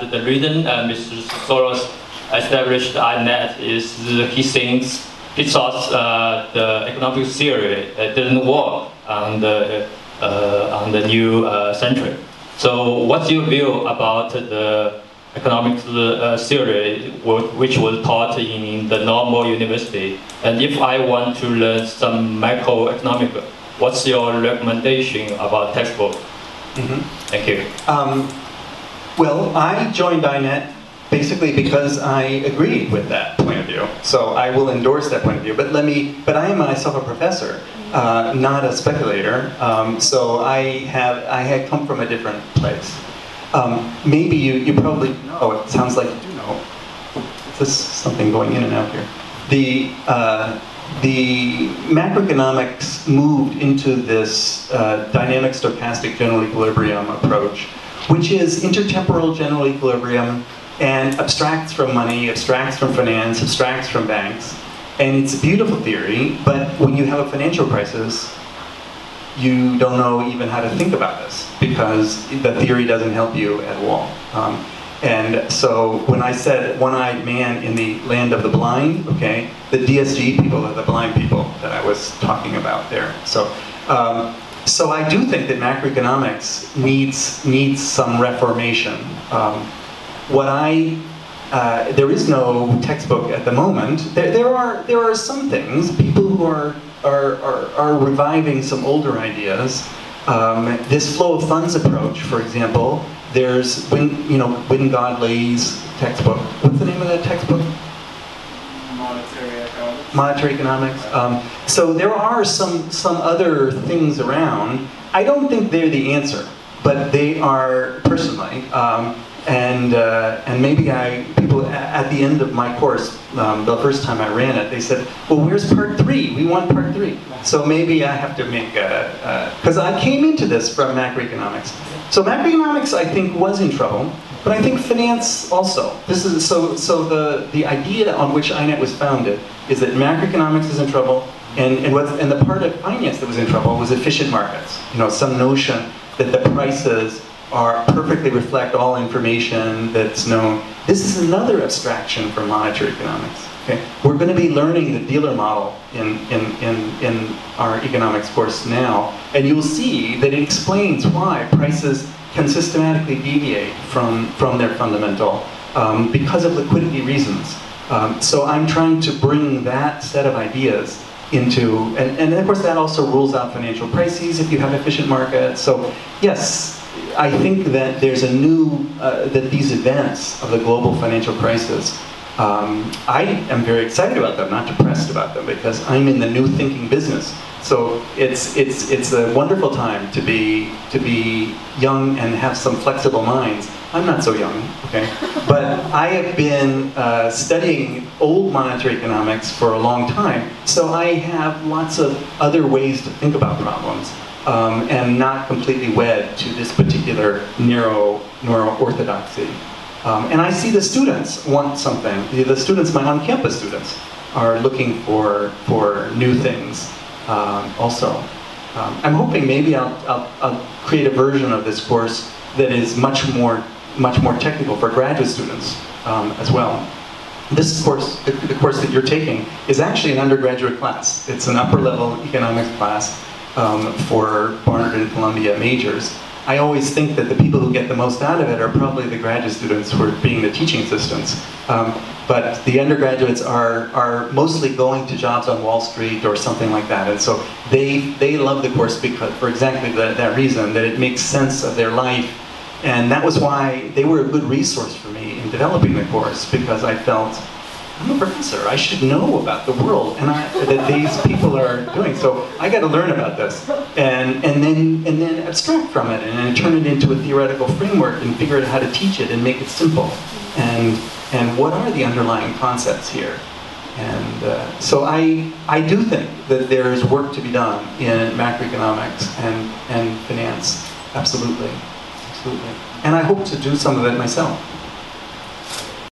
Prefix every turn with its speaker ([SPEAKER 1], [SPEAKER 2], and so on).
[SPEAKER 1] the reason Mr. Soros established INET is he thought the economic theory didn't work on the new century. So what's your view about the economic theory which was taught in the normal university? And if I want to learn some macroeconomic, what's your recommendation about textbook? Thank you.
[SPEAKER 2] Well, I joined INET basically because I agreed with that point of view. So I will endorse that point of view. But I am myself a professor, not a speculator. So I had come from a different place. Maybe you probably know, it sounds like you do know. Is this something going in and out here? The macroeconomics moved into this dynamic stochastic general equilibrium approach, which is intertemporal general equilibrium and abstracts from money, abstracts from finance, abstracts from banks. And it's a beautiful theory, but when you have a financial crisis, you don't know even how to think about this because the theory doesn't help you at all. And so when I said one-eyed man in the land of the blind, okay, the DSG people are the blind people that I was talking about there. So I do think that macroeconomics needs some reformation. There is no textbook at the moment. There are some things. People who are reviving some older ideas. This flow of funds approach, for example. There's Wynne Godley's textbook. What's the name of that textbook?
[SPEAKER 3] Monetary economics.
[SPEAKER 2] Monetary economics. So there are some other things around. I don't think they're the answer, but they are personally. And maybe people at the end of my course, the first time I ran it, they said, well, where's part 3? We want part 3. So maybe I have to make because I came into this from macroeconomics. So macroeconomics, I think, was in trouble, but I think finance also. This is so the idea on which INET was founded is that macroeconomics is in trouble, and the part of finance that was in trouble was efficient markets. Some notion that the prices perfectly reflect all information that's known. This is another abstraction from monetary economics. Okay? We're going to be learning the dealer model in our economics course now, and you'll see that it explains why prices can systematically deviate from their fundamental because of liquidity reasons. So I'm trying to bring that set of ideas into, and of course that also rules out financial crises if you have efficient markets. So yes, I think that there's a new, that these events of the global financial crisis, I am very excited about them, not depressed about them, because I'm in the new thinking business. So it's a wonderful time to be young and have some flexible minds. I'm not so young, okay? But I have been studying old monetary economics for a long time, so I have lots of other ways to think about problems. And not completely wed to this particular narrow orthodoxy. And I see the students want something. The students, my on-campus students, are looking for new things also. I'm hoping maybe I'll create a version of this course that is much more technical for graduate students as well. This course, the course that you're taking, is actually an undergraduate class. It's an upper-level economics class. For Barnard and Columbia majors. I always think that the people who get the most out of it are probably the graduate students who are being the teaching assistants. But the undergraduates are mostly going to jobs on Wall Street or something like that. And so they love the course because, for exactly that reason, that it makes sense of their life. And that was why they were a good resource for me in developing the course, because I felt, I'm a professor, I should know about the world and that these people are doing. So I got to learn about this and then abstract from it and then turn it into a theoretical framework and figure out how to teach it and make it simple. And what are the underlying concepts here? And so I do think that there is work to be done in macroeconomics and finance. Absolutely. Absolutely. And I hope to do some of it myself.